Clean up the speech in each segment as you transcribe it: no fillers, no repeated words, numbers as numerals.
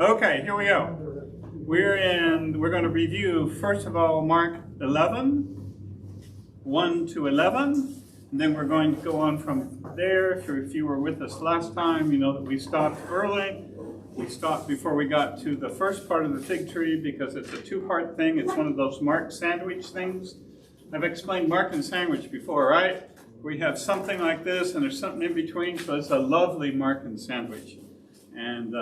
Okay, here we go. We're going to review, first of all, Mark 11, 1 to 11. And then we're going to go on from there. If you were with us last time, you know that we stopped early. We stopped before we got to the first part of the fig tree because it's a two-part thing. It's one of those Mark sandwich things. I've explained Mark and sandwich before, right? We have something like this and there's something in between, so it's a lovely Mark and sandwich. And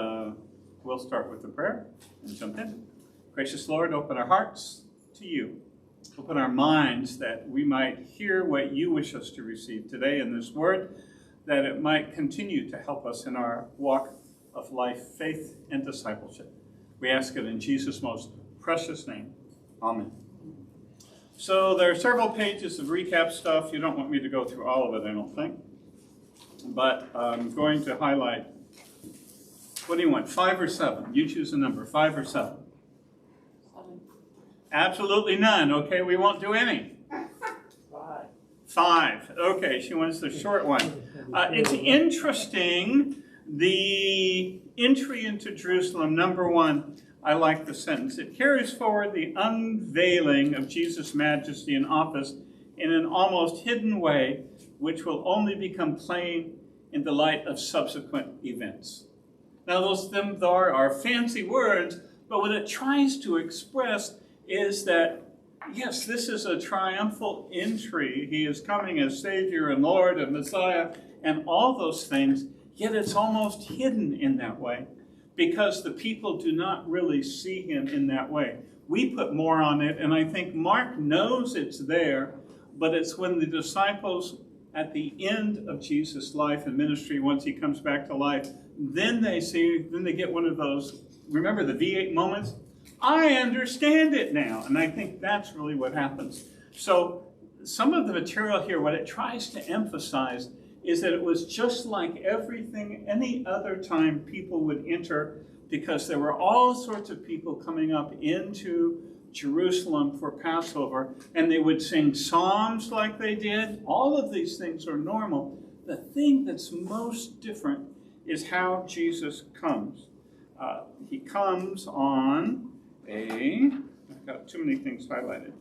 we'll start with the prayer and jump in. Gracious Lord, open our hearts to you. Open our minds that we might hear what you wish us to receive today in this word, that it might continue to help us in our walk of life, faith, and discipleship. We ask it in Jesus' most precious name. Amen. So there are several pages of recap stuff. You don't want me to go through all of it, I don't think. But I'm going to highlight. What do you want, 5 or 7? You choose a number, 5 or 7. 7. Absolutely none. Okay, we won't do any. 5. 5. Okay, she wants the short one. It's interesting, the entry into Jerusalem, number 1, I like the sentence. It carries forward the unveiling of Jesus' majesty and office in an almost hidden way, which will only become plain in the light of subsequent events. Now, those are fancy words, but what it tries to express is that, yes, this is a triumphal entry. He is coming as Savior and Lord and Messiah and all those things, yet it's almost hidden in that way because the people do not really see him in that way. We put more on it, and I think Mark knows it's there, but it's when the disciples at the end of Jesus' life and ministry, once he comes back to life, then they get one of those, remember the V8 moments? I understand it now. And I think that's really what happens. So some of the material here, what it tries to emphasize is that it was just like everything, any other time people would enter, because there were all sorts of people coming up into Jerusalem for Passover, and they would sing psalms like they did. All of these things are normal. The thing that's most different is how Jesus comes. He comes on I've got too many things highlighted.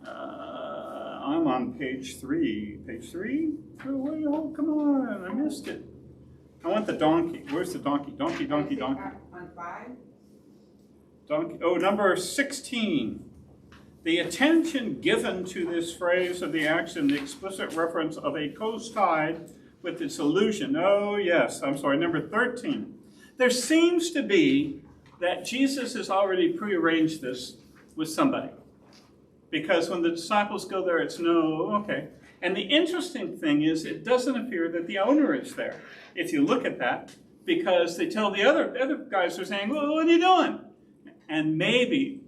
I'm on page 3. Page 3? Oh, come on, I missed it. I want the donkey. Where's the donkey? Donkey. On 5? Donkey. Oh, number 16. The attention given to this phrase of the action, the explicit reference of a coast tide with its allusion. Oh, yes, I'm sorry, number 13. There seems to be that Jesus has already prearranged this with somebody. Because when the disciples go there, it's okay. And the interesting thing is it doesn't appear that the owner is there, if you look at that, because they tell the other guys are saying, well, what are you doing? And maybe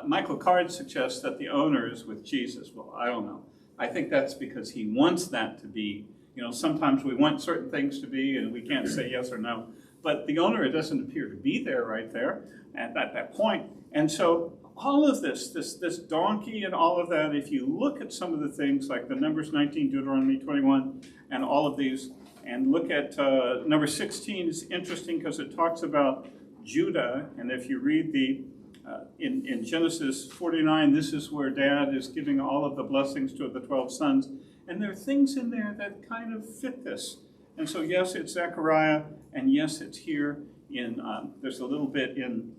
Michael Card suggests that the owner is with Jesus. Well, I don't know. I think that's because he wants that to be. Sometimes we want certain things to be, and we can't say yes or no. But the owner, it doesn't appear to be there right there at that point. And so all of this donkey and all of that, if you look at some of the things like the Numbers 19, Deuteronomy 21, and all of these, and look at number 16 is interesting because it talks about Judah. And if you read in Genesis 49, this is where Dad is giving all of the blessings to the 12 sons. And there are things in there that kind of fit this. And so, yes, it's Zechariah, and yes, it's here there's a little bit in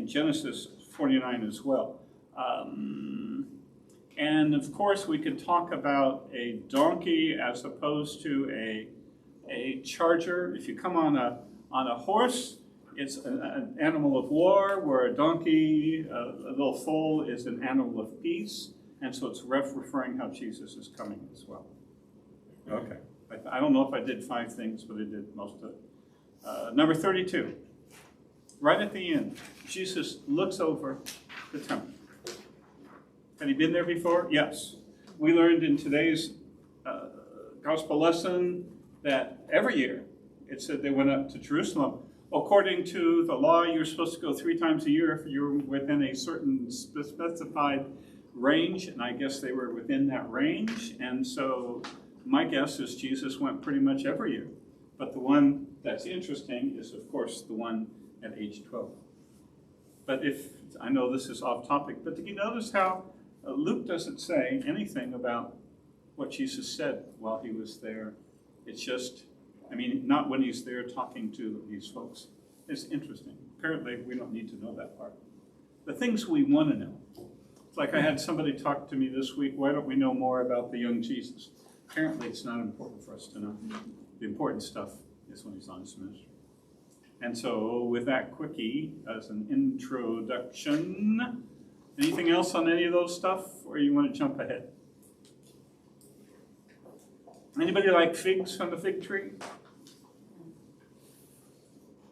Genesis 49 as well. And of course, we could talk about a donkey as opposed to a charger. If you come on a horse, it's an animal of war, where a donkey, a little foal, is an animal of peace. And so it's referring how Jesus is coming as well. Okay. I don't know if I did 5 things, but I did most of it. Number 32. Right at the end, Jesus looks over the temple. Had he been there before? Yes. We learned in today's gospel lesson that every year it said they went up to Jerusalem. According to the law, you're supposed to go 3 times a year if you're within a certain specified range, and I guess they were within that range. And so my guess is Jesus went pretty much every year But the one that's interesting is, of course, the one at age 12. But I know this is off topic, but did you notice how Luke doesn't say anything about what Jesus said while he was there? It's just, not when he's there talking to these folks. It's interesting. Apparently, we don't need to know that part. The things we want to know. It's like I had somebody talk to me this week, why don't we know more about the young Jesus? Apparently, it's not important for us to know. The important stuff is when he's on his ministry. And so, with that quickie as an introduction, anything else on any of those stuff, or you want to jump ahead? Anybody like figs from the fig tree?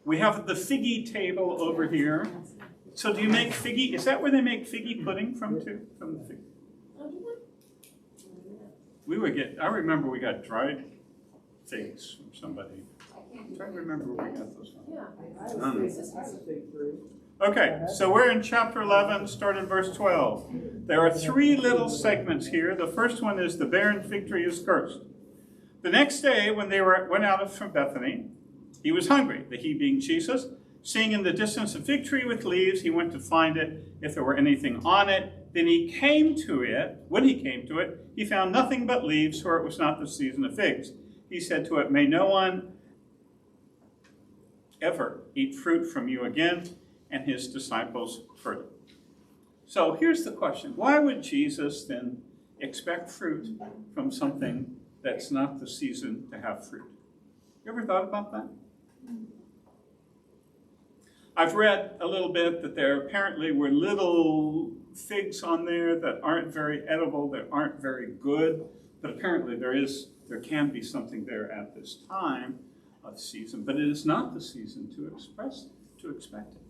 We have the figgy table over here. So do you make figgy? Is that where they make figgy pudding from too? From the fig? I remember we got dried figs from somebody. I'm trying to remember where we got those from. Okay, so we're in chapter 11, start in verse 12. There are three little segments here. The first one is the barren fig tree is cursed. The next day, when they went out from Bethany, he was hungry, the he being Jesus. Seeing in the distance a fig tree with leaves, he went to find it, if there were anything on it. Then he came to it. When he came to it, he found nothing but leaves, for it was not the season of figs. He said to it, may no one ever eat fruit from you again. And his disciples heard it. So here's the question. Why would Jesus then expect fruit from something that's not the season to have fruit? You ever thought about that? I've read a little bit that there apparently were little figs on there that aren't very edible, that aren't very good, but apparently there can be something there at this time of season, but it is not the season to expect it.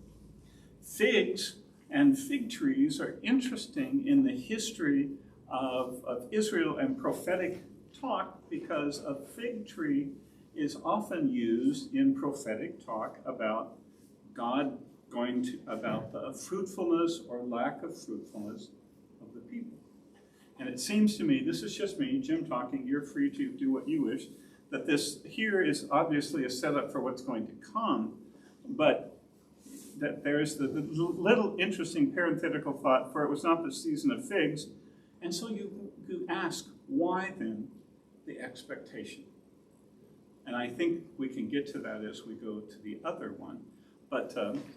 Figs and fig trees are interesting in the history of Israel and prophetic talk, because a fig tree is often used in prophetic talk about God about the fruitfulness or lack of fruitfulness of the people. And it seems to me, this is just me, Jim talking, you're free to do what you wish, that this here is obviously a setup for what's going to come, but that there's the little interesting parenthetical thought, for it was not the season of figs. And so you ask, why then the expectation? And I think we can get to that as we go to the other one. But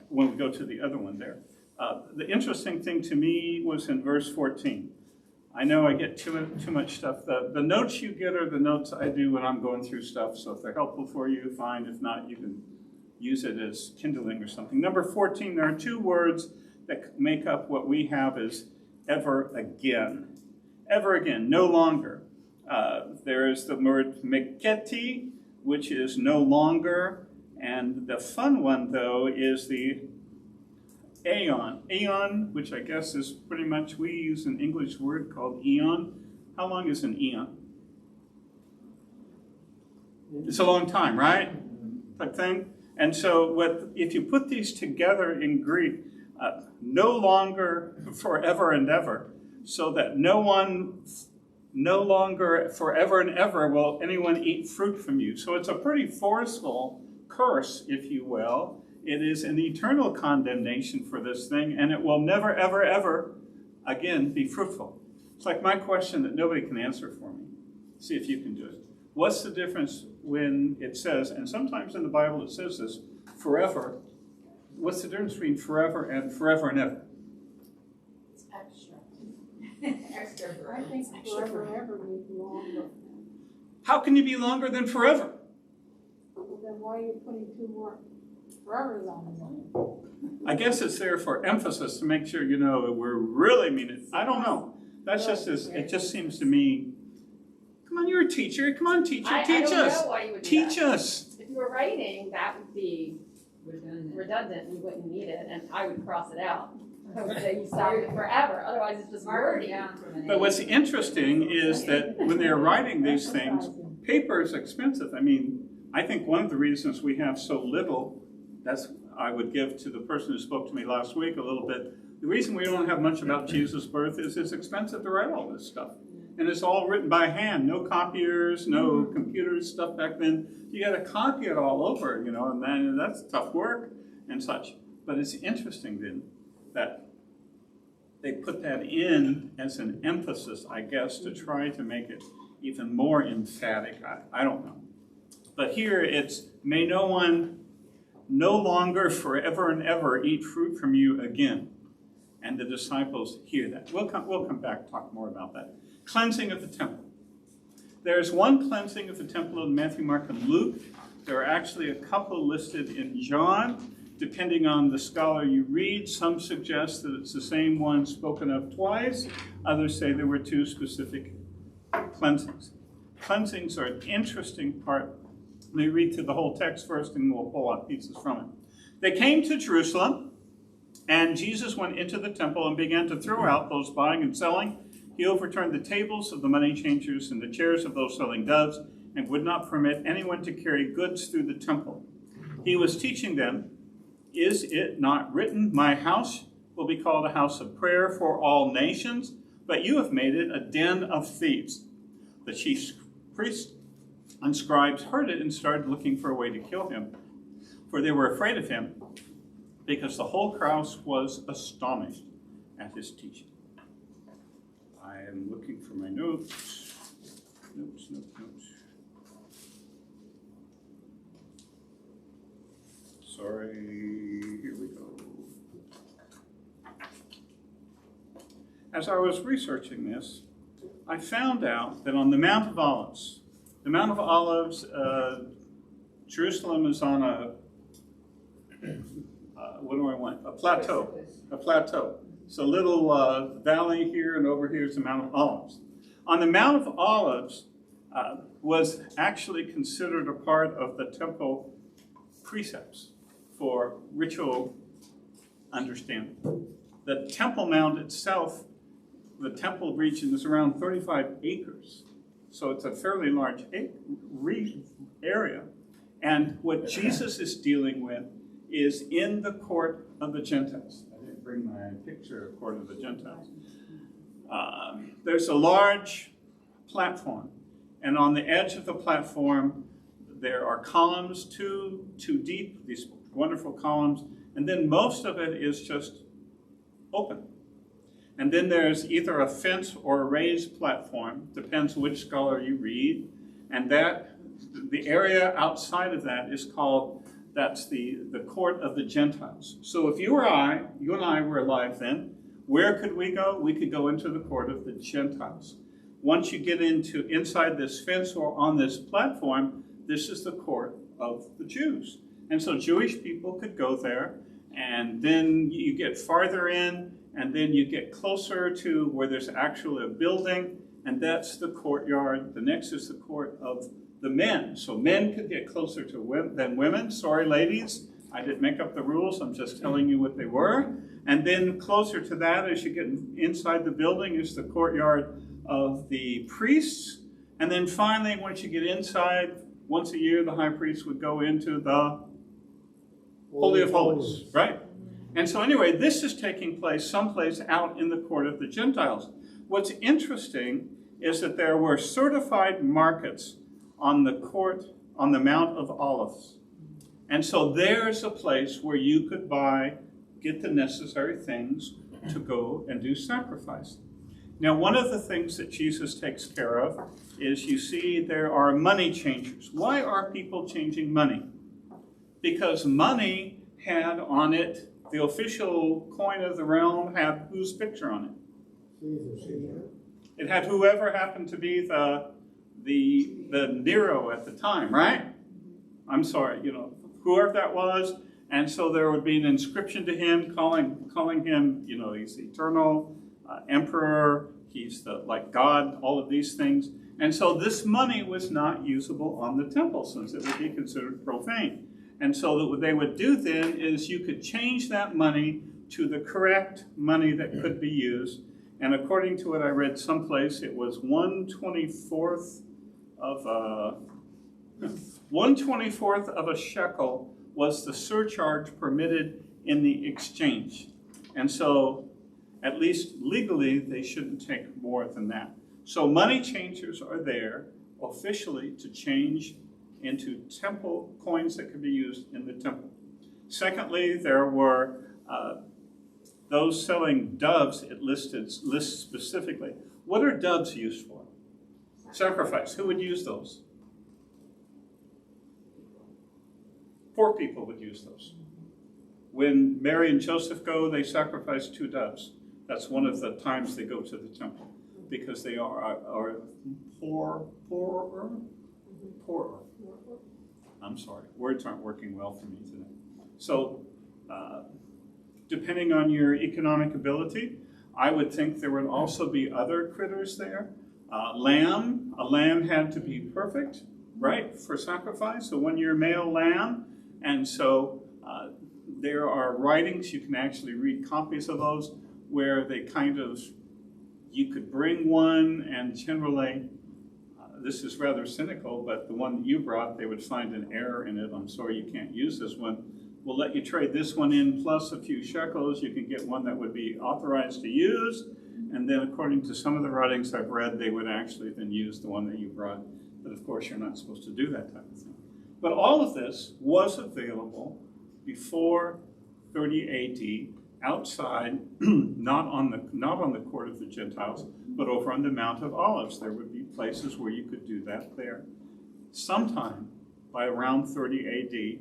when we go to the other one there. The interesting thing to me was in verse 14. I know I get too much stuff. The notes you get are the notes I do when I'm going through stuff. So if they're helpful for you, fine. If not, you can use it as kindling or something. Number 14, there are two words that make up what we have as ever again. Ever again, no longer. There is the word meketi, which is no longer. And the fun one, though, is the aeon. Aeon, which I guess is pretty much, we use an English word called eon. How long is an eon? It's a long time, right? Type thing. And so if you put these together in Greek, no longer forever and ever, so that no longer forever and ever will anyone eat fruit from you. So it's a pretty forceful curse, if you will. It is an eternal condemnation for this thing, and it will never, ever, ever again be fruitful. It's like my question that nobody can answer for me. See if you can do it. What's the difference when it says, and sometimes in the Bible it says this, forever? What's the difference between forever and ever? It's extra. Extra. I think forever means longer. How can you be longer than forever? Well, then why are you putting two more forevers on it? I guess it's there for emphasis to make sure you know that we're really mean it. I don't know. That's just as it just seems to me. Come on, you're a teacher. Come on, teacher, teach I don't us. know why you would do Teach that. us. If you were writing, that would be redundant. You wouldn't need it, and I would cross it out. I would say you stop it forever. Otherwise, it's just wordy. But what's interesting is that when they're writing these things, paper is expensive. I mean, I think one of the reasons we have so little, that's I would give to the person who spoke to me last week a little bit. The reason we don't have much about Jesus' birth is it's expensive to write all this stuff. And it's all written by hand, no copiers, no computers, stuff back then. You got to copy it all over, you know, and then that's tough work and such. But it's interesting then that they put that in as an emphasis, I guess, to try to make it even more emphatic. I don't know. But here it's, may no one no longer forever and ever eat fruit from you again. And the disciples hear that. We'll come back and talk more about that. Cleansing of the temple. There's one cleansing of the temple in Matthew, Mark, and Luke. There are actually a couple listed in John. Depending on the scholar you read, some suggest that it's the same one spoken of twice. Others say there were two specific cleansings. Cleansings are an interesting part. Let me read through the whole text first, and we'll pull out pieces from it. They came to Jerusalem, and Jesus went into the temple and began to throw out those buying and selling. He overturned the tables of the money changers and the chairs of those selling doves, and would not permit anyone to carry goods through the temple. He was teaching them, "Is it not written, my house will be called a house of prayer for all nations, but you have made it a den of thieves." The chief priests and scribes heard it and started looking for a way to kill him, for they were afraid of him, because the whole crowd was astonished at his teaching. I am looking for my notes. Notes. Sorry, here we go. As I was researching this, I found out that on the Mount of Olives, Jerusalem is on a plateau. It's a little valley here, and over here is the Mount of Olives. On the Mount of Olives was actually considered a part of the temple precepts for ritual understanding. The Temple Mount itself, the temple region, is around 35 acres. So it's a fairly large area. And what Jesus is dealing with is in the court of the Gentiles. I didn't bring my picture of court of the Gentiles. There's a large platform. And on the edge of the platform, there are columns, two deep, these wonderful columns, and then most of it is just open. And then there's either a fence or a raised platform, depends which scholar you read, and that the area outside of that is called, that's the court of the Gentiles. So if you and I were alive then, where could we go? We could go into the court of the Gentiles. Once you get inside this fence or on this platform, this is the court of the Jews. And so Jewish people could go there, and then you get farther in, and then you get closer to where there's actually a building, and that's the courtyard. The next is the court of the men. So men could get closer than women. Sorry, ladies, I didn't make up the rules. I'm just telling you what they were. And then closer to that, as you get inside the building, is the courtyard of the priests. And then finally, once you get inside, once a year, the high priest would go into the Holy of Holies, right? And so anyway, this is taking place someplace out in the court of the Gentiles. What's interesting is that there were certified markets on the court, on the Mount of Olives. And so there's a place where you could get the necessary things to go and do sacrifice. Now, one of the things that Jesus takes care of is, you see, there are money changers. Why are people changing money? Because money had on it, the official coin of the realm had whose picture on it? Caesar. It had whoever happened to be the Nero at the time, right? I'm sorry, whoever that was. And so there would be an inscription to him calling him, he's the eternal emperor, he's like God, all of these things. And so this money was not usable on the temple, since it would be considered profane. And so what they would do then is you could change that money to the correct money that could be used. And according to what I read someplace, it was 1/24 of a shekel was the surcharge permitted in the exchange. And so, at least legally, they shouldn't take more than that. So money changers are there officially to change into temple coins that could be used in the temple. Secondly, there were those selling doves. It lists specifically. What are doves used for? Sacrifice. Who would use those? Poor people would use those. When Mary and Joseph go, they sacrifice 2 doves. That's one of the times they go to the temple, because they are poorer. I'm sorry, words aren't working well for me today. So, depending on your economic ability, I would think there would also be other critters there. A lamb had to be perfect, right, for sacrifice, a 1-year male lamb. And so there are writings, you can actually read copies of those, where they you could bring one, and generally, this is rather cynical, but the one that you brought, they would find an error in it. I'm sorry you can't use this one. We'll let you trade this one in plus a few shekels. You can get one that would be authorized to use. And then according to some of the writings I've read, they would actually then use the one that you brought. But of course, you're not supposed to do that type of thing. But all of this was available before 30 AD, outside, not on the court of the Gentiles, but over on the Mount of Olives. There would be places where you could do that there. Sometime by around 30 AD,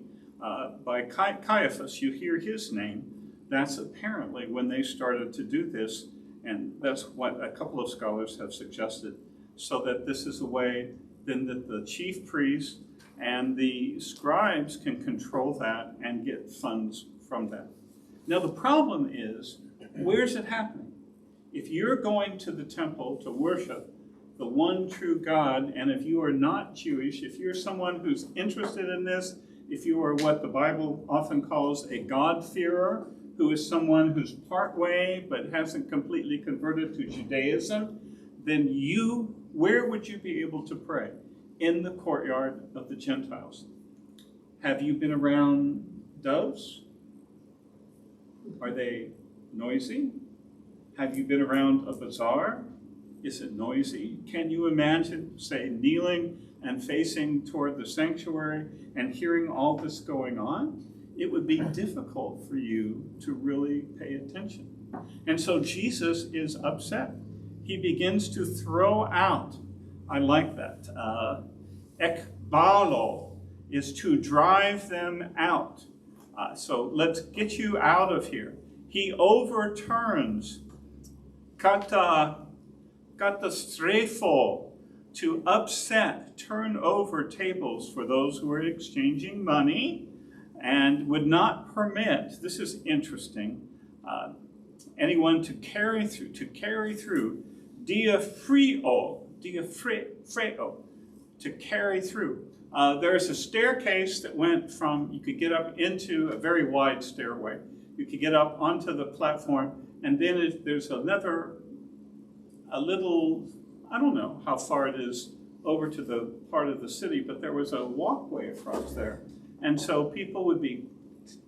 by Caiaphas, you hear his name. That's apparently when they started to do this, and that's what a couple of scholars have suggested, so that this is a way then that the chief priests and the scribes can control that and get funds from that. Now the problem is, where's it happening? If you're going to the temple to worship the one true God, and if you are not Jewish, if you're someone who's interested in this, if you are what the Bible often calls a God-fearer, who is someone who's part way but hasn't completely converted to Judaism, then where would you be able to pray? In the courtyard of the Gentiles. Have you been around doves? Are they noisy? Have you been around a bazaar? Is it noisy? Can you imagine, say, kneeling and facing toward the sanctuary and hearing all this going on? It would be difficult for you to really pay attention. And so Jesus is upset. He begins to throw out, I like that, ekbalo is to drive them out. So let's get you out of here. He overturns katastrefo, to upset, turn over tables for those who are exchanging money, and would not permit, this is interesting, anyone to carry through, diaphreo, to carry through. There's a staircase that went from, you could get up into a very wide stairway. You could get up onto the platform, and then there's a little, I don't know how far it is over to the part of the city, but there was a walkway across there. And so people would be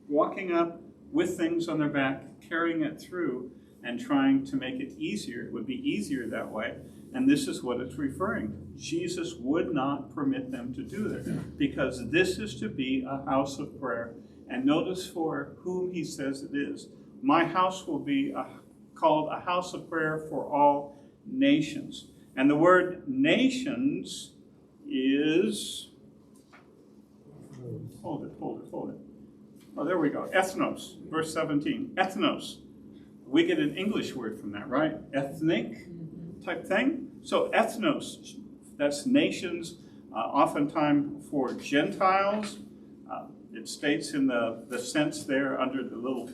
walking up with things on their back, carrying it through, and trying to make it easier. It would be easier that way. And this is what it's referring to. Jesus would not permit them to do that, because this is to be a house of prayer. And notice for whom he says it is. My house will be called a house of prayer for all nations. And the word nations is, hold it. Oh, there we go. Ethnos, verse 17. Ethnos. We get an English word from that, right? Ethnic type thing. So ethnos, that's nations, oftentimes for Gentiles. It states in the sense there under the little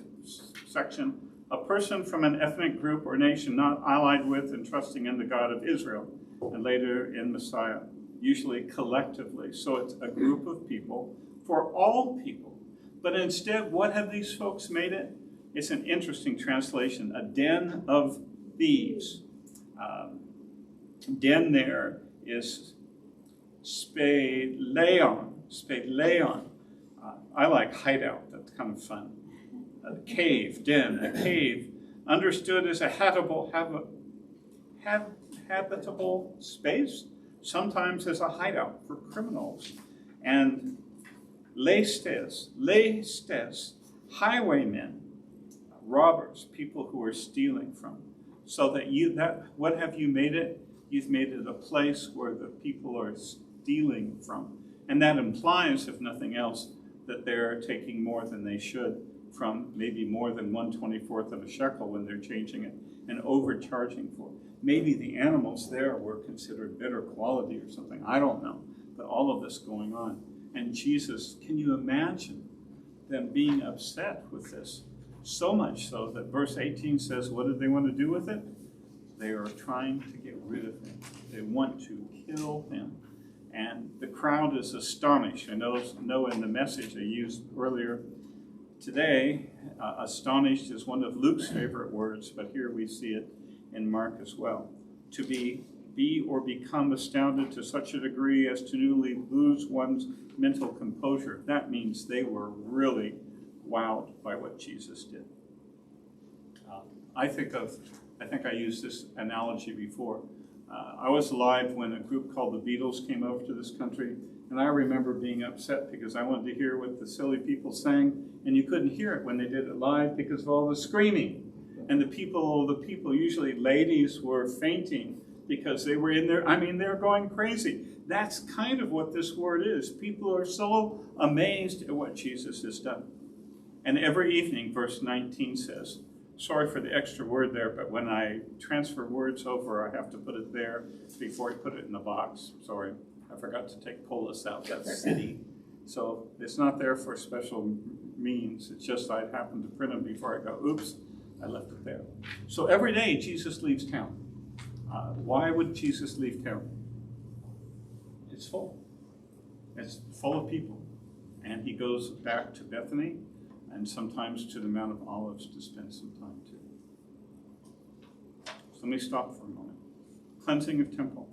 section, a person from an ethnic group or nation not allied with and trusting in the God of Israel, and later in Messiah, usually collectively. So it's a group of people for all people. But instead, what have these folks made it? It's an interesting translation, a den of thieves. Den there is speleon. I like hideout, that's kind of fun. A cave, den, a cave, understood as a habitable space, sometimes as a hideout for criminals. And lestes, highwaymen, robbers, people who are stealing from. So what have you made it? You've made it a place where the people are stealing from. And that implies, if nothing else, that they're taking more than they should from maybe more than 1/24th of a shekel when they're changing it and overcharging for it. Maybe the animals there were considered better quality or something. I don't know. But all of this going on. And Jesus, can you imagine them being upset with this? So much so that verse 18 says, what did they want to do with it? They are trying to get rid of him. They want to kill him. And the crowd is astonished. I know in the message I used earlier today, astonished is one of Luke's favorite words, but here we see it in Mark as well. To be or become astounded to such a degree as to newly lose one's mental composure. That means they were really wowed by what Jesus did. I think I used this analogy before. I was alive when a group called the Beatles came over to this country, and I remember being upset because I wanted to hear what the silly people sang, and you couldn't hear it when they did it live because of all the screaming. And the people, usually ladies, were fainting because they were in there. I mean, they're going crazy. That's kind of what this word is. People are so amazed at what Jesus has done. And every evening, verse 19 says, sorry for the extra word there, but when I transfer words over, I have to put it there before I put it in the box. Sorry, I forgot to take polis out. That's city. So it's not there for special means. It's just I happened to print them before I go, oops, I left it there. So every day, Jesus leaves town. Why would Jesus leave town? It's full. It's full of people. And he goes back to Bethany and sometimes to the Mount of Olives to spend some time too. So let me stop for a moment. Cleansing of temple.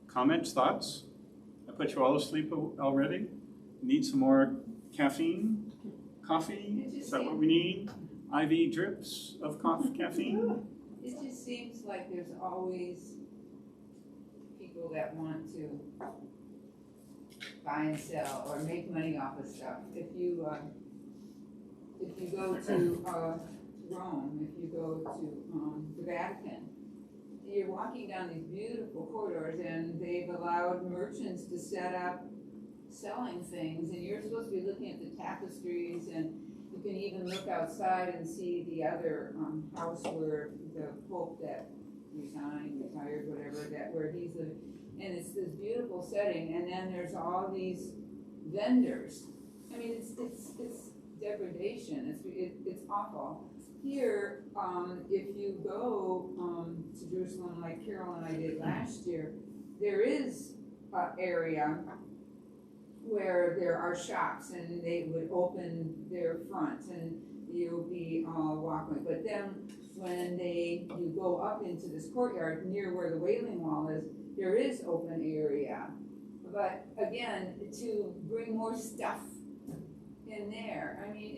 Comments, thoughts? I put you all to sleep already? Need some more caffeine? Coffee? Is that what we need? IV drips of caffeine? It just seems like there's always people that want to buy and sell or make money off of stuff. If you go to Rome, if you go to the Vatican, you're walking down these beautiful corridors and they've allowed merchants to set up selling things, and you're supposed to be looking at the tapestries, and you can even look outside and see the other house where the Pope that retired, whatever, where he's living. And it's this beautiful setting, and then there's all these vendors. I mean, it's degradation. It's awful. Here, if you go to Jerusalem, like Carol and I did last year, there is an area where there are shops, and they would open their fronts, and you'll be walking. But then when you go up into this courtyard near where the Wailing Wall is, there is open area. But again, to bring more stuff in there, I mean,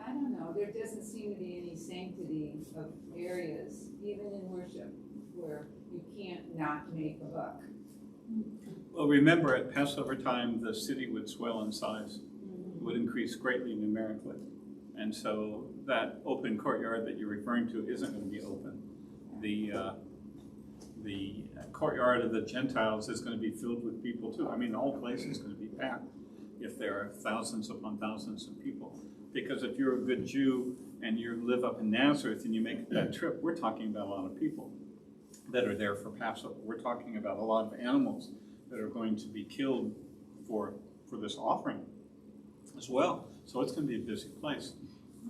I don't know, there doesn't seem to be any sanctity of areas, even in worship, where you can't not make a buck. Well, remember at Passover time, the city would swell in size, would increase greatly numerically. And so that open courtyard that you're referring to isn't going to be open. The courtyard of the Gentiles is going to be filled with people too. I mean, the whole place is going to be packed if there are thousands upon thousands of people. Because if you're a good Jew and you live up in Nazareth and you make that trip, we're talking about a lot of people that are there for Passover. We're talking about a lot of animals that are going to be killed for this offering as well. So it's going to be a busy place.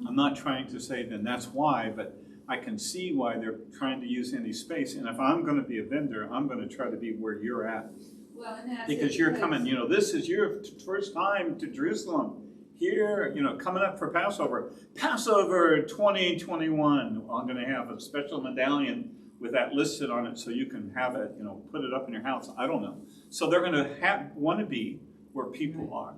I'm not trying to say then that's why, but I can see why they're trying to use any space. And if I'm going to be a vendor, I'm going to try to be where you're at. Well, and that's because you're coming, this is your first time to Jerusalem. Here, coming up for Passover. Passover 2021, I'm going to have a special medallion with that listed on it so you can have it, put it up in your house. I don't know. So they're going to want to be where people are.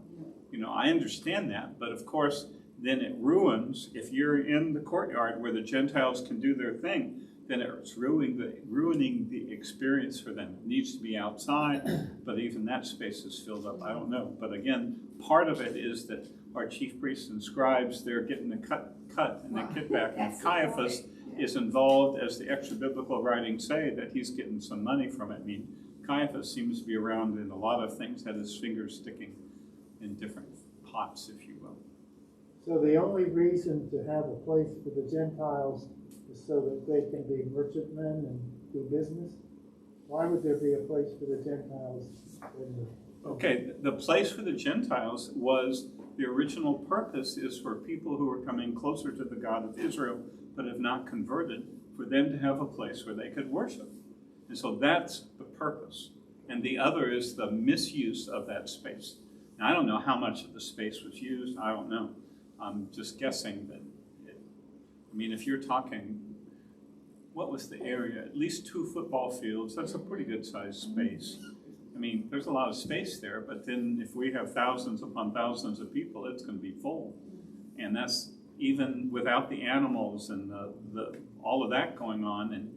I understand that, but of course, then it ruins. If you're in the courtyard where the Gentiles can do their thing, then it's ruining the experience for them. It needs to be outside, but even that space is filled up. I don't know. But again, part of it is that our chief priests and scribes, they're getting the cut and the kickback. And Caiaphas is involved, as the extra biblical writings say, that he's getting some money from it. I mean, Caiaphas seems to be around in a lot of things, had his fingers sticking in different pots, if you will. So the only reason to have a place for the Gentiles is so that they can be merchantmen and do business? Why would there be a place for the Gentiles? Okay, the place for the Gentiles was, the original purpose is for people who are coming closer to the God of Israel but have not converted, for them to have a place where they could worship. And so that's the purpose. And the other is the misuse of that space. Now, I don't know how much of the space was used. I don't know. I'm just guessing that, I mean, if you're talking, what was the area? At least 2 football fields. That's a pretty good sized space. I mean, there's a lot of space there, but then if we have thousands upon thousands of people, it's going to be full. And that's even without the animals and all of that going on. And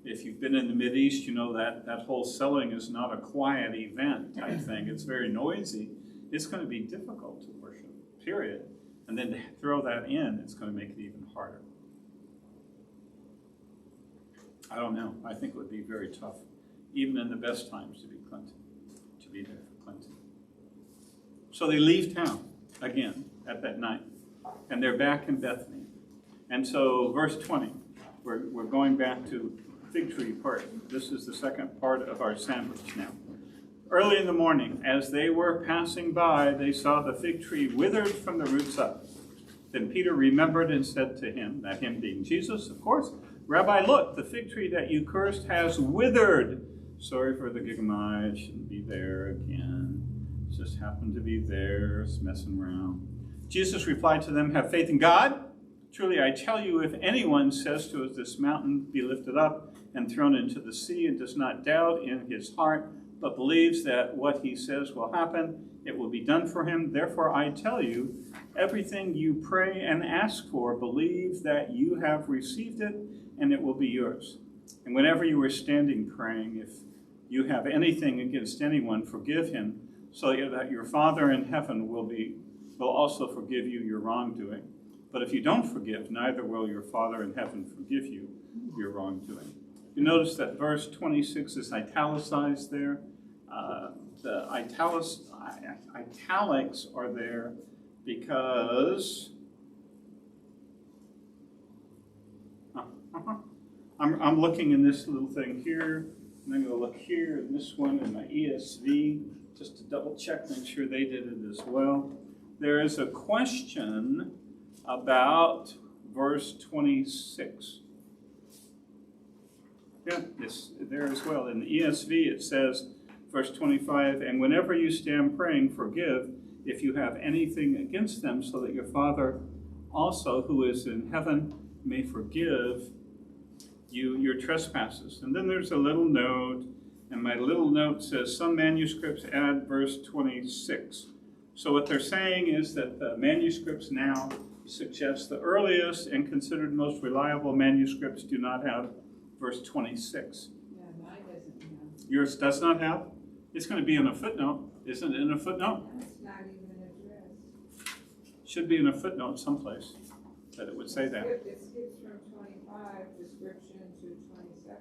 if you've been in the Mideast, you know that whole selling is not a quiet event type thing. It's very noisy. It's going to be difficult to worship, period. And then to throw that in, it's going to make it even harder. I don't know. I think it would be very tough, even in the best times, to be Clinton, to be there for Clinton. So they leave town again at that night, and they're back in Bethany. And so verse 20, we're going back to fig tree part. This is the second part of our sandwich now. Early in the morning, as they were passing by, they saw the fig tree withered from the roots up. Then Peter remembered and said to him, that him being Jesus, of course, Rabbi, look, the fig tree that you cursed has withered. Sorry for the gigamai, it shouldn't be there again. It just happened to be there, it's messing around. Jesus replied to them, have faith in God. Truly I tell you, if anyone says to us, this mountain be lifted up and thrown into the sea, and does not doubt in his heart, but believes that what he says will happen, it will be done for him. Therefore I tell you, everything you pray and ask for, believe that you have received it, and it will be yours. And whenever you are standing praying, if you have anything against anyone, forgive him, so that your Father in heaven will also forgive you your wrongdoing. But if you don't forgive, neither will your Father in heaven forgive you your wrongdoing. You notice that verse 26 is italicized there. The italics are there because I'm looking in this little thing here, and I'm going to look here in this one in my ESV just to double check, make sure they did it as well. There is a question about verse 26. Yeah, it's there as well. In the ESV it says, verse 25, and whenever you stand praying, forgive if you have anything against them, so that your Father also, who is in heaven, may forgive you your trespasses. And then there's a little note, and my little note says, some manuscripts add verse 26. So what they're saying is that the manuscripts now suggest the earliest and considered most reliable manuscripts do not have verse 26. Yeah, mine doesn't have. Yours does not have? It's going to be in a footnote. Isn't it in a footnote? It's not even addressed. Should be in a footnote someplace that it would say that. It skips from 25 description to 27.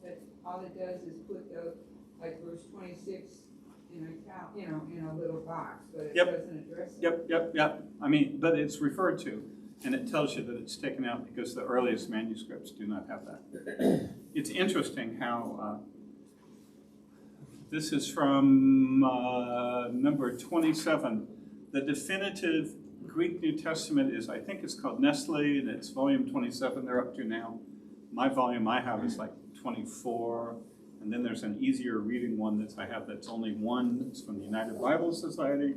But all it does is put the, like verse 26 in a little box, but it doesn't address it. Yep. I mean, but it's referred to, and it tells you that it's taken out because the earliest manuscripts do not have that. It's interesting how this is from number 27. The definitive Greek New Testament is, I think it's called Nestle, and it's volume 27 they're up to now. My volume I have is like 24, and then there's an easier reading one that I have that's only one. It's from the United Bible Society,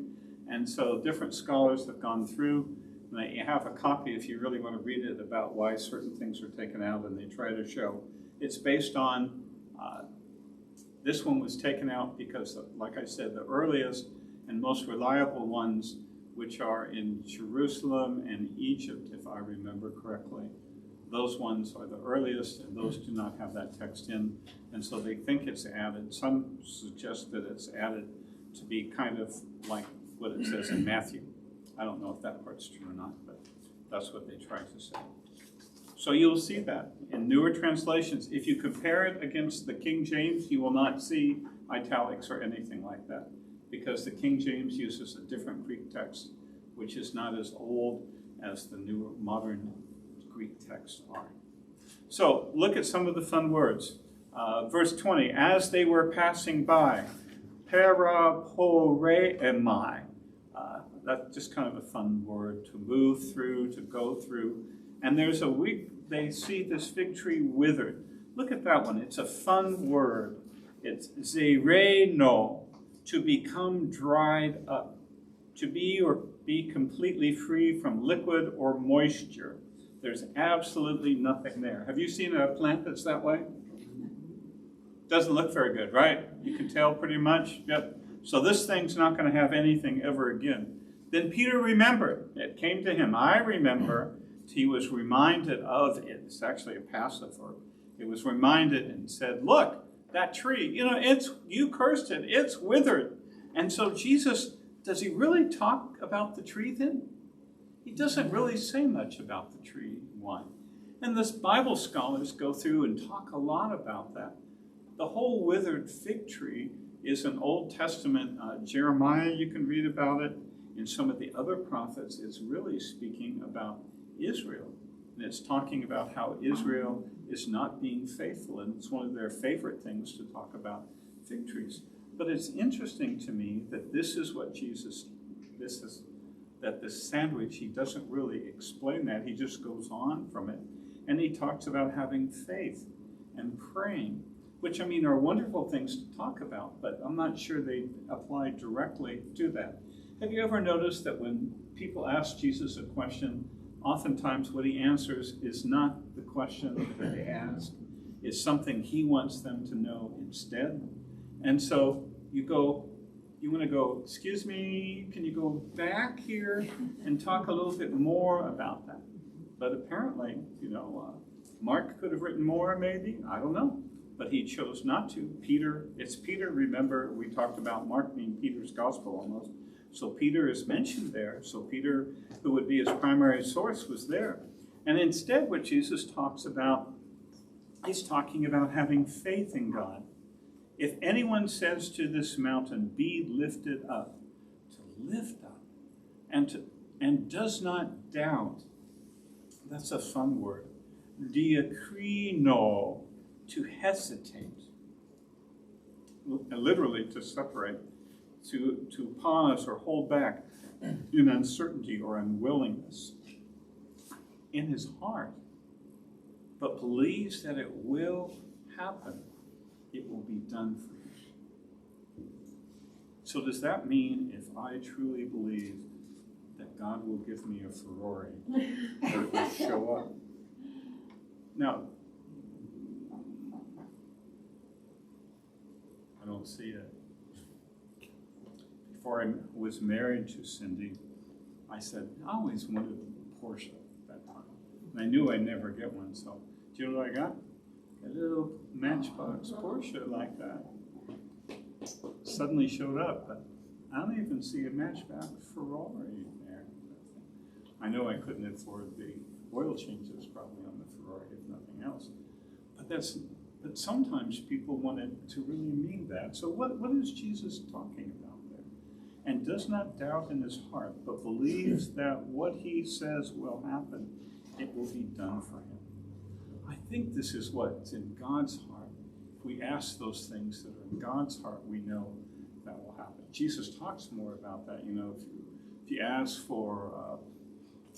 and so different scholars have gone through, and you have a copy if you really want to read it about why certain things are taken out, and they try to show. It's based on, this one was taken out because, like I said, the earliest and most reliable ones which are in Jerusalem and Egypt, if I remember correctly. Those ones are the earliest, and those do not have that text in, and so they think it's added. Some suggest that it's added to be kind of like what it says in Matthew. I don't know if that part's true or not, but that's what they try to say. So you'll see that in newer translations. If you compare it against the King James, you will not see italics or anything like that, because the King James uses a different Greek text, which is not as old as the newer modern Greek texts are. So look at some of the fun words. Verse 20, as they were passing by, paraporeemai. That's just kind of a fun word, to move through, to go through. And there's a week, they see this fig tree withered. Look at that one, it's a fun word. It's zereno, to become dried up, to be or be completely free from liquid or moisture. There's absolutely nothing there. Have you seen a plant that's that way? Doesn't look very good, right? You can tell pretty much. Yep. So this thing's not going to have anything ever again. Then Peter remembered. It came to him. I remember. He was reminded of it. It's actually a passive verb. It was reminded and said, look, that tree, you cursed it. It's withered. And so Jesus, does he really talk about the tree then? He doesn't really say much about the tree, one. And this Bible scholars go through and talk a lot about that. The whole withered fig tree is an Old Testament. Jeremiah, you can read about it. In some of the other prophets, it's really speaking about Israel. And it's talking about how Israel is not being faithful. And it's one of their favorite things to talk about fig trees. But it's interesting to me that this is what that this sandwich, he doesn't really explain that. He just goes on from it. And he talks about having faith and praying, which, are wonderful things to talk about, but I'm not sure they apply directly to that. Have you ever noticed that when people ask Jesus a question, oftentimes what he answers is not the question that they ask, it's something he wants them to know instead? And so you want to go, excuse me, can you go back here and talk a little bit more about that? But apparently, Mark could have written more maybe, I don't know. But he chose not to. It's Peter, remember, we talked about Mark being Peter's gospel almost. So Peter is mentioned there. So Peter, who would be his primary source, was there. And instead what Jesus talks about, he's talking about having faith in God. If anyone says to this mountain, be lifted up, to lift up, and does not doubt, that's a fun word, diakrino, to hesitate, literally to separate, to pause or hold back in uncertainty or unwillingness in his heart, but believes that it will happen, it will be done for you. So does that mean if I truly believe that God will give me a Ferrari, that it will show up? Now, I don't see it. Before I was married to Cindy, I said, I always wanted a Porsche at that time. And I knew I'd never get one, so do you know what I got? A little Matchbox Porsche like that. Suddenly showed up, but I don't even see a Matchbox Ferrari there. I know I couldn't afford the oil changes probably on the Ferrari, if nothing else. But sometimes people want it to really mean that. So what is Jesus talking about there? And does not doubt in his heart, but believes that what he says will happen, it will be done for him. I think this is what's in God's heart. If we ask those things that are in God's heart, we know that will happen. Jesus talks more about that. If you ask for,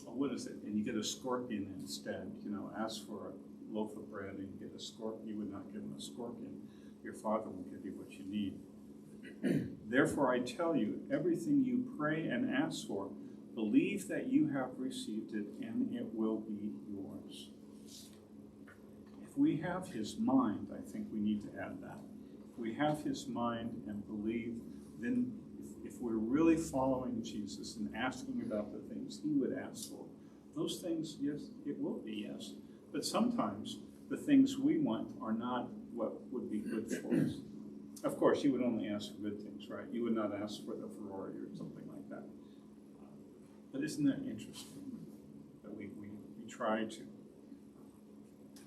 what is it, and you get a scorpion instead, ask for a loaf of bread and you get a scorpion, you would not give him a scorpion. Your Father will give you what you need. Therefore, I tell you, everything you pray and ask for, believe that you have received it and it will be yours. If we have his mind, I think we need to add that. If we have his mind and believe, then if we're really following Jesus and asking about the things he would ask for, those things, yes, it will be yes. But sometimes the things we want are not what would be good for us. Of course, you would only ask for good things, right? You would not ask for the Ferrari or something like that. But isn't that interesting that we try to?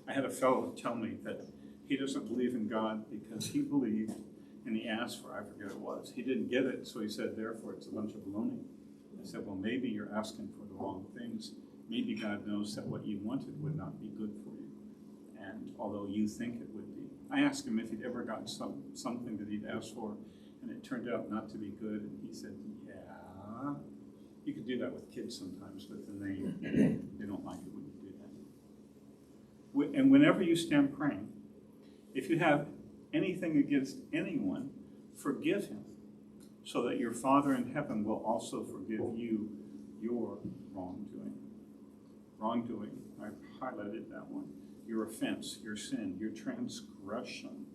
I had a fellow tell me that he doesn't believe in God because he believed and he asked for, I forget what it was. He didn't get it, so he said, therefore, it's a bunch of baloney. I said, well, maybe you're asking for the wrong things. Maybe God knows that what you wanted would not be good for you. And although you think it would be. I asked him if he'd ever gotten something that he'd asked for, and it turned out not to be good. And he said, yeah. You could do that with kids sometimes, but then they don't like it when you do that. And whenever you stand praying, if you have anything against anyone, forgive him, so that your Father in heaven will also forgive you your wrongdoing. Wrongdoing, I've highlighted that one. Your offense, your sin, your transgression.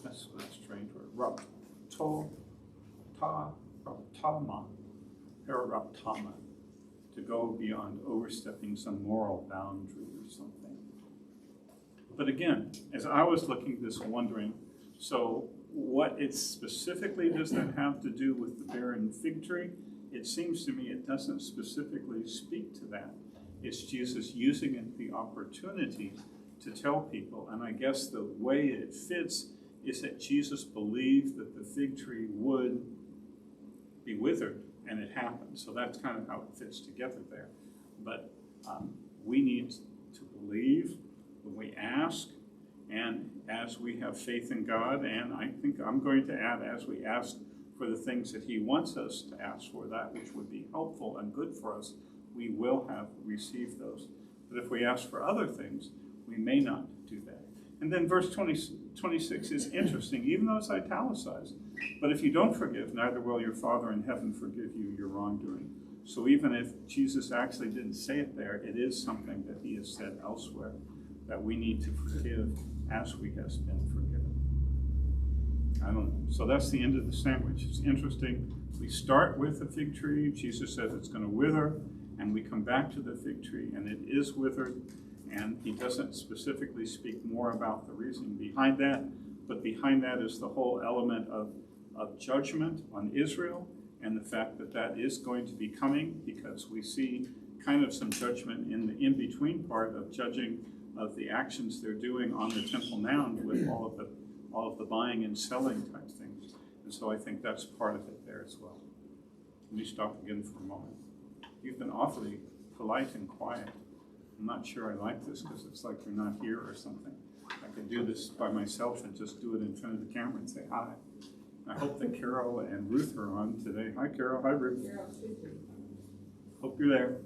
That's a strange word. Paraptama. To go beyond overstepping some moral boundary or something. But again, as I was looking at this, wondering, so what it specifically does that have to do with the barren fig tree? It seems to me it doesn't specifically speak to that. It's Jesus using it the opportunity to tell people, and I guess the way it fits is that Jesus believed that the fig tree would be withered, and it happened. So that's kind of how it fits together there. But we need to believe when we ask, and as we have faith in God, and I think I'm going to add, as we ask for the things that he wants us to ask for, that which would be helpful and good for us, we will have received those. But if we ask for other things, we may not do that. And then verse 26 is interesting, even though it's italicized. But if you don't forgive, neither will your Father in heaven forgive you your wrongdoing. So even if Jesus actually didn't say it there, it is something that he has said elsewhere, that we need to forgive as we have been forgiven. I don't know. So that's the end of the sandwich. It's interesting. We start with the fig tree. Jesus says it's going to wither, and we come back to the fig tree, and it is withered. And he doesn't specifically speak more about the reason behind that, but behind that is the whole element of judgment on Israel, and the fact that that is going to be coming, because we see kind of some judgment in the in-between part of judging of the actions they're doing on the Temple Mount with all of the buying and selling type things. And so I think that's part of it there as well. Let me stop again for a moment. You've been awfully polite and quiet. I'm not sure I like this because it's like you're not here or something. I could do this by myself and just do it in front of the camera and say hi. I hope that Carol and Ruth are on today. Hi, Carol. Hi, Ruth. Carol should be. Hope you're there.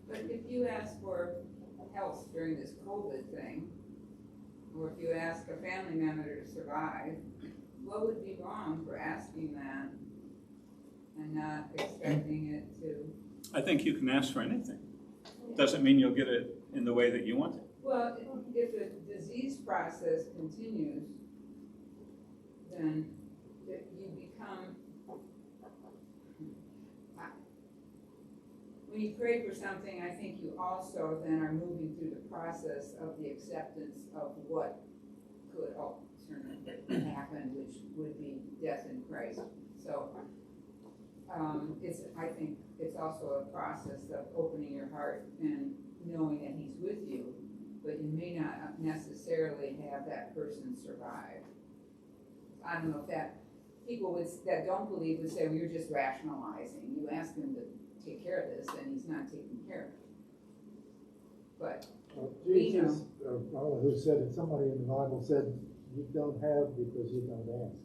But if you ask for health during this COVID thing, or if you ask a family member to survive, what would be wrong for asking that and not expecting it to? I think you can ask for anything. Doesn't mean you'll get it in the way that you want it. Well, if the disease process continues, then you become, when you pray for something, I think you also then are moving through the process of the acceptance of what could alternately happen, which would be death in Christ. So I think it's also a process of opening your heart and knowing that he's with you, but you may not necessarily have that person survive. I don't know if that people that don't believe would say, well, you're just rationalizing. You ask him to take care of this, and he's not taking care of it. But Jesus, I don't know who said it, somebody in the Bible said, you don't have because you don't ask.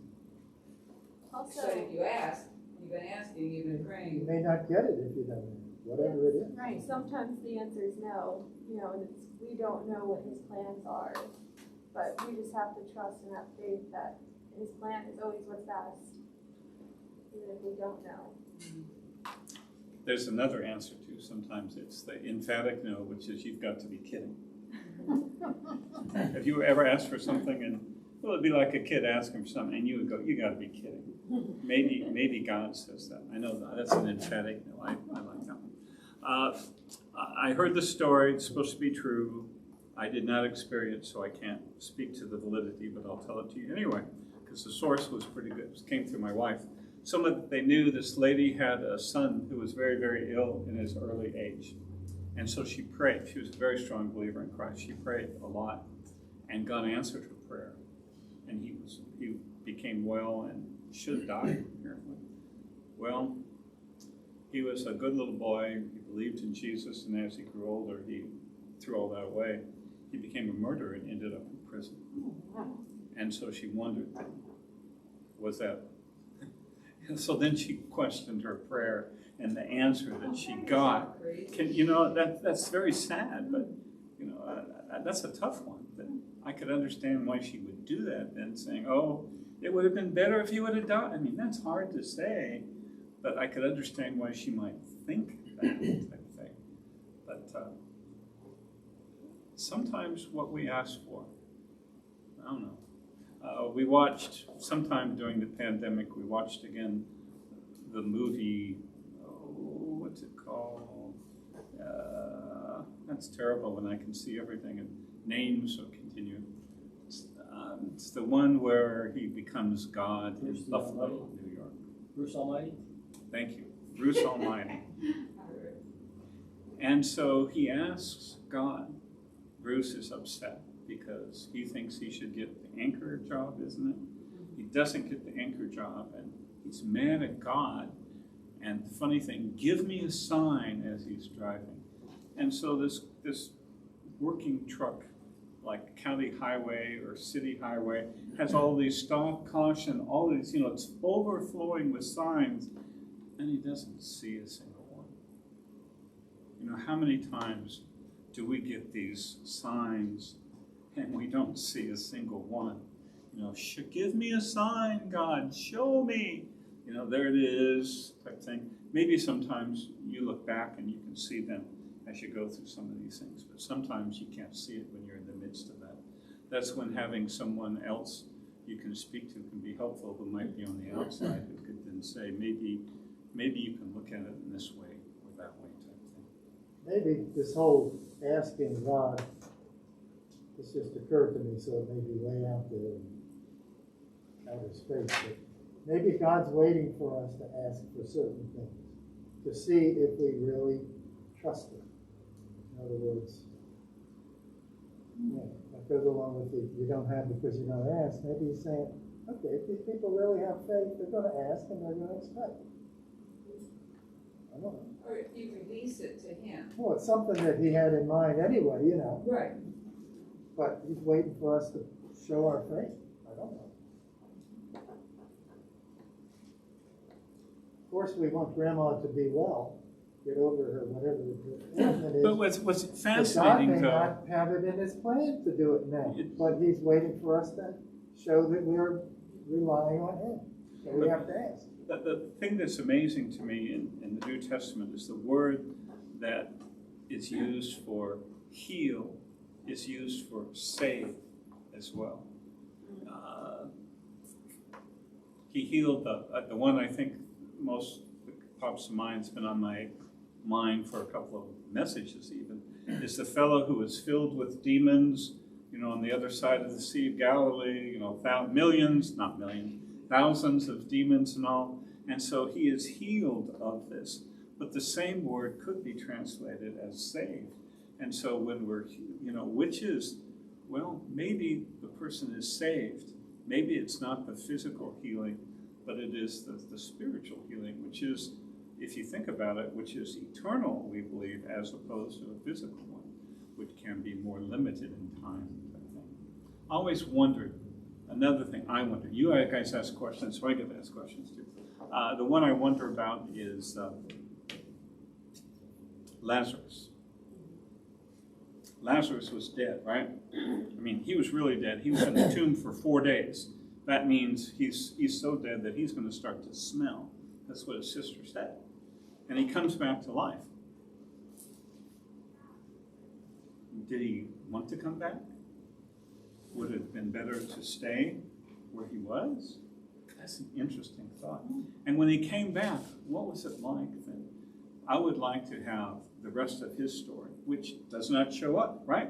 Also, but if you ask, you've been asking, you've been You praying. may not get it if you don't ask, whatever it is. Right, sometimes the answer is no, and we don't know what his plans are, but we just have to trust and have faith that his plan is always what's best, even if we don't know. There's another answer too. Sometimes it's the emphatic no, which is you've got to be kidding. Have you ever asked for something and, well, it'd be like a kid asking for something and you would go, you gotta be kidding. Maybe God says that. I know that's an emphatic, no, I like that one. I heard the story, it's supposed to be true. I did not experience, so I can't speak to the validity, but I'll tell it to you anyway, because the source was pretty good. It came through my wife. They knew this lady had a son who was very, very ill in his early age. And so she prayed. She was a very strong believer in Christ. She prayed a lot, and God answered her prayer. And he became well and should have died, apparently. Well, he was a good little boy. He believed in Jesus, and as he grew older, he threw all that away. He became a murderer and ended up in prison. And so she wondered, was that? And so then she questioned her prayer, and the answer that she got, that's very sad, but that's a tough one. But I could understand why she would do that then, saying, oh, it would have been better if you would have died. I mean, that's hard to say, but I could understand why she might think that type of thing. But sometimes what we ask for, I don't know. We watched, sometime during the pandemic, we watched again the movie, what's it called? That's terrible when I can see everything and names will continue. It's the one where he becomes God in Buffalo, New York. Bruce Almighty? Thank you. Bruce Almighty. And so he asks God. Bruce is upset because he thinks he should get the anchor job, isn't it? He doesn't get the anchor job, and he's mad at God. And the funny thing, give me a sign as he's driving. And so this working truck, like county highway or city highway, has all these stop, caution, all these, it's overflowing with signs, and he doesn't see a single one. How many times do we get these signs and we don't see a single one? Give me a sign, God, show me. There it is, type thing. Maybe sometimes you look back and you can see them as you go through some of these things, but sometimes you can't see it when you're in the midst of that. That's when having someone else you can speak to can be helpful, who might be on the outside, who could then say, maybe you can look at it in this way or that way, type thing. Maybe this whole asking God, this just occurred to me, so it may be way out there in outer space, but maybe God's waiting for us to ask for certain things, to see if we really trust Him. In other words, that goes along with you don't have because you don't ask. Maybe He's saying, okay, if these people really have faith, they're going to ask and they're going to expect. I don't know. Or you release it to Him. Well, it's something that He had in mind anyway, Right. But He's waiting for us to show our faith. I don't know. Of course, we want Grandma to be well, get over her whatever the ailment is. But what's But God fascinating, may though, not have it in His plan to do it now, but He's waiting for us to show that we're relying on Him. So we have to ask. the thing that's amazing to me in the New Testament is the word that is used for heal is used for save as well. He healed the one I think most pops to mind, has been on my mind for a couple of messages even, is the fellow who was filled with demons, on the other side of the Sea of Galilee, thousands of demons and all. And so he is healed of this. But the same word could be translated as saved. And so when we're, which is, well, maybe the person is saved. Maybe it's not the physical healing, but it is the spiritual healing, which is, if you think about it, which is eternal, we believe, as opposed to a physical one, which can be more limited in time. I always wondered, another thing I wonder, you guys ask questions, so I get to ask questions too. The one I wonder about is Lazarus. Lazarus was dead, right? I mean, he was really dead. He was in the tomb for 4 days. That means he's so dead that he's going to start to smell. That's what his sister said. And he comes back to life. Did he want to come back? Would it have been better to stay where he was? That's an interesting thought. And when he came back, what was it like then? I would like to have the rest of his story, which does not show up, right?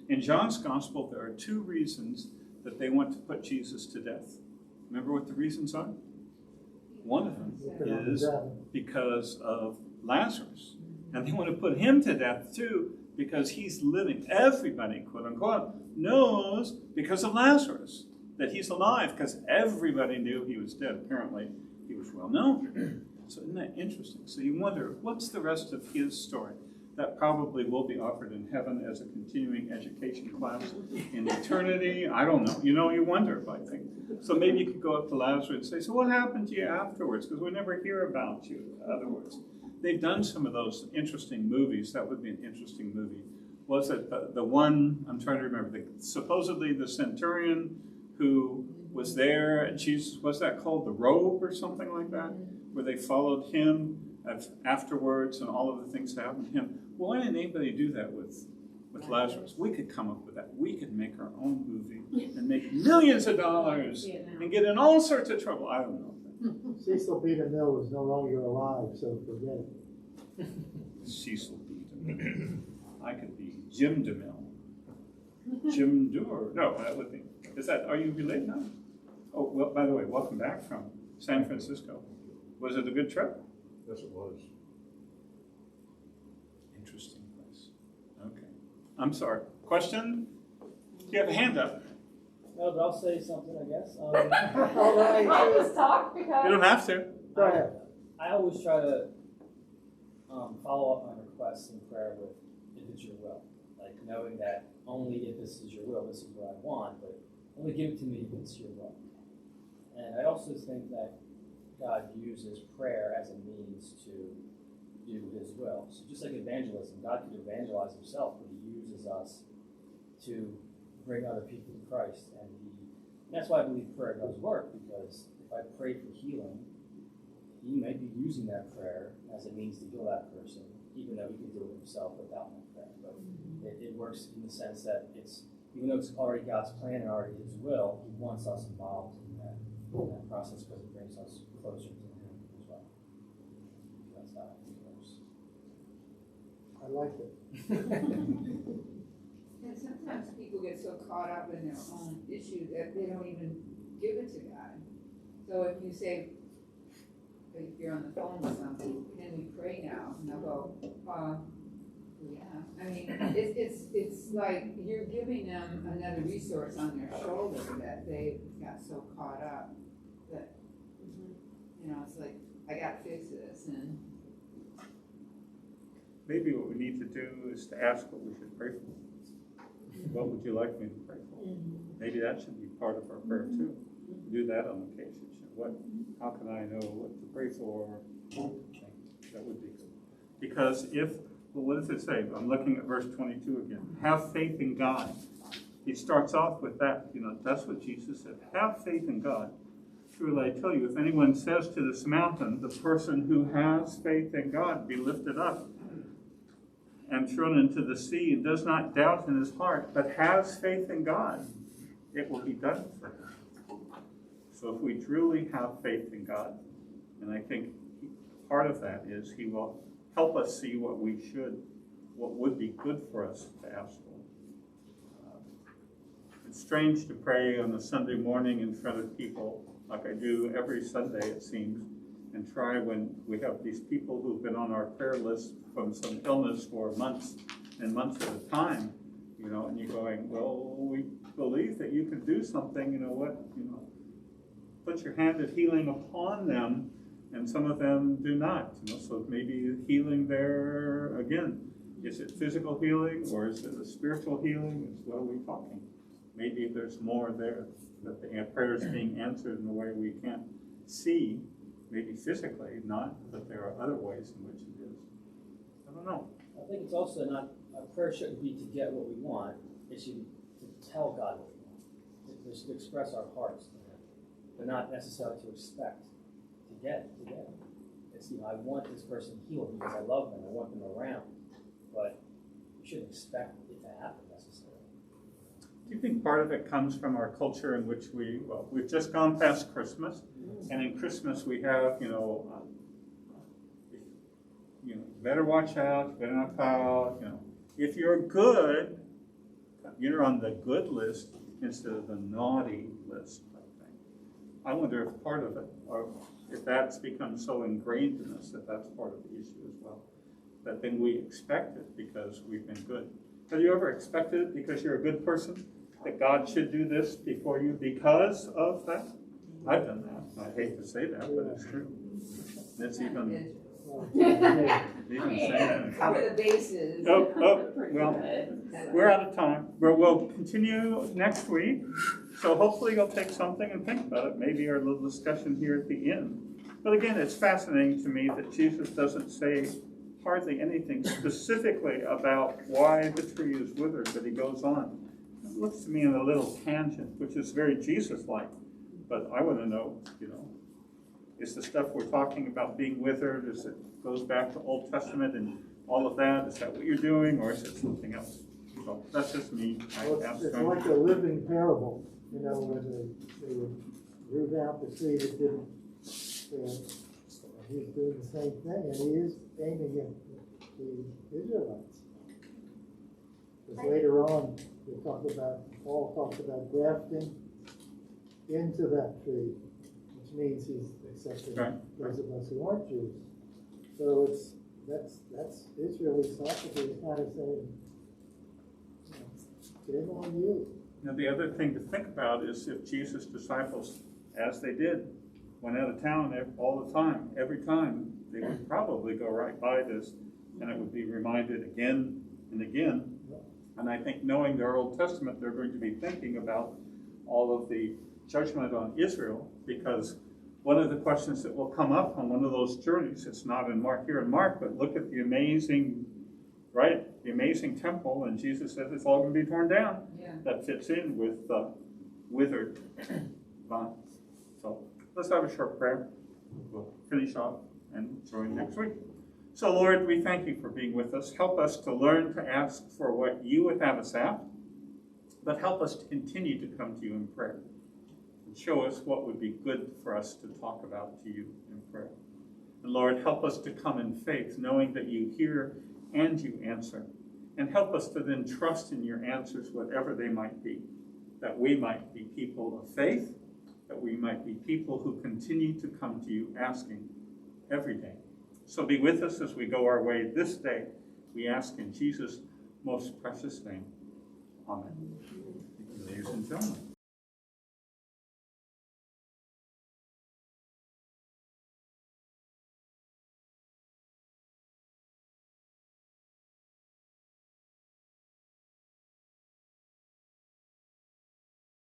In John's gospel, there are 2 reasons that they want to put Jesus to death. Remember what the reasons are? One of them is because of Lazarus. And they want to put him to death too, because he's living. Everybody, quote unquote, knows because of Lazarus that he's alive, because everybody knew he was dead. Apparently, he was well known. So isn't that interesting? So you wonder, what's the rest of his story? That probably will be offered in heaven as a continuing education class in eternity. I don't know. You wonder, I think. So maybe you could go up to Lazarus and say, so what happened to you afterwards? Because we never hear about you. In other words, they've done some of those interesting movies. That would be an interesting movie. Was it the one, I'm trying to remember, supposedly the centurion who was there at Jesus, was that called The Robe or something like that? Where they followed him afterwards and all of the things that happened to him. Well, why didn't anybody do that with Lazarus? We could come up with that. We could make our own movie and make millions of dollars and get in all sorts of trouble. I don't know. Cecil B. DeMille is no longer alive, so forget it. Cecil B. DeMille. I could be Jim DeMille. Jim Doer. No, that would be. Are you related now? Oh, well, by the way, welcome back from San Francisco. Was it a good trip? Yes, it was. Interesting place. Okay. I'm sorry. Question? You have a hand up. No, but I'll say something, I guess. All right. I'll just talk because. You don't have to. Go ahead. I always try to follow up my requests in prayer with, if it's your will. Like knowing that only if this is your will, this is what I want, but only give it to me if it's your will. And I also think that God uses prayer as a means to do his will. So just like evangelism, God could evangelize himself, but he uses us to bring other people to Christ. And that's why I believe prayer does work, because if I pray for healing, he may be using that prayer as a means to heal that person, even though he can do it himself without my prayer. But it works in the sense that even though it's already God's plan and already his will, he wants us involved in that process because it brings us closer to him as well. That's how it works. I like it. And sometimes people get so caught up in their own issue that they don't even give it to God. So if you say, if you're on the phone with somebody, can we pray now? And they'll go, yeah. I mean, it's like you're giving them another resource on their shoulder that they got so caught up that, it's like, I gotta fix this. And Maybe what we need to do is to ask what we should pray for. What would you like me to pray for? Maybe that should be part of our prayer too. Do that on occasion. How can I know what to pray for? That would be good. Because what does it say? I'm looking at verse 22 again. Have faith in God. He starts off with that. That's what Jesus said. Have faith in God. Truly, I tell you, if anyone says to this mountain, the person who has faith in God, be lifted up and thrown into the sea, and does not doubt in his heart, but has faith in God, it will be done for him. So if we truly have faith in God, and I think part of that is he will help us see what would be good for us to ask for. It's strange to pray on a Sunday morning in front of people like I do every Sunday, it seems, and try when we have these people who've been on our prayer list from some illness for months and months at a time, and you're going, well, we believe that you can do something, put your hand of healing upon them, and some of them do not. So maybe healing there again. Is it physical healing or is it a spiritual healing? What are we talking? Maybe there's more there, that the prayer is being answered in a way we can't see, maybe physically, not, but there are other ways in which it is. I don't know. I think it's also not, a prayer shouldn't be to get what we want, it should be to tell God what we want, to express our hearts to him, but not necessarily to expect to get it. It's, I want this person healed because I love them, I want them around, but we shouldn't expect it to happen necessarily. Do you think part of it comes from our culture in which we've just gone past Christmas, and in Christmas we have, better watch out, you better not foul, If you're good, you're on the good list instead of the naughty list, I think. I wonder if part of it, or if that's become so ingrained in us that that's part of the issue as well. That then we expect it because we've been good. Have you ever expected it because you're a good person? That God should do this before you because of that? I've done that. I hate to say that, but it's true. It's even saying Cover the bases. well, we're out of time. We'll continue next week. So hopefully you'll take something and think about it. Maybe our little discussion here at the end. But again, it's fascinating to me that Jesus doesn't say hardly anything specifically about why the tree is withered, but he goes on. It looks to me in a little tangent, which is very Jesus-like. But I want to know, is the stuff we're talking about being withered, is it goes back to Old Testament and all of that? Is that what you're doing, or is it something else? So that's just me. It's like a living parable, when they would root out the tree that didn't. He's doing the same thing, and he is aiming at the Israelites. Because later on, Paul talks about grafting into that tree, which means he's accepting those of us who aren't Jews. So that's Israeli Socrates kind of saying, shame on you. Now the other thing to think about is if Jesus' disciples, as they did, went out of town all the time, every time, they would probably go right by this, and it would be reminded again and again. And I think knowing their Old Testament, they're going to be thinking about all of the judgment on Israel, because one of the questions that will come up on one of those journeys, it's not in Mark, but look at the amazing temple, and Jesus says it's all going to be torn down. Yeah. That fits in with withered vines. So let's have a short prayer. We'll finish off and join next week. So Lord, we thank you for being with us. Help us to learn to ask for what you would have us have, but help us to continue to come to you in prayer. And show us what would be good for us to talk about to you in prayer. And Lord, help us to come in faith, knowing that you hear and you answer. And help us to then trust in your answers, whatever they might be. That we might be people of faith, that we might be people who continue to come to you asking every day. So be with us as we go our way this day. We ask in Jesus' most precious name. Amen. Ladies and gentlemen.